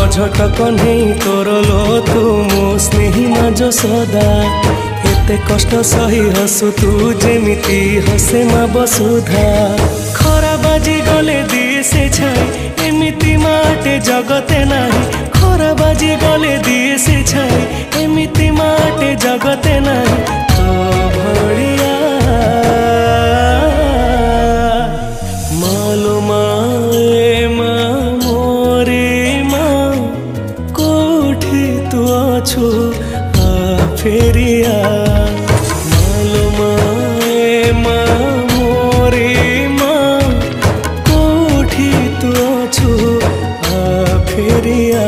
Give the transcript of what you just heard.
झटक नहीं तोर लो तू मो स्नेही माज सदा एते कष्ट सही हसु तू जेमिति हसे मा बसुधा खरा बाजी गले दिए से छाई एमिति माटे जगते नाही खरा बाजी गले दिए से छाई एमिति माटे जगते नाही तो भड़िया मालो माए मा मोरे मा कोठी तू अछु आ फेरिया मालो माए मा मोरे मा कोठी तू अछु आ फेरिया।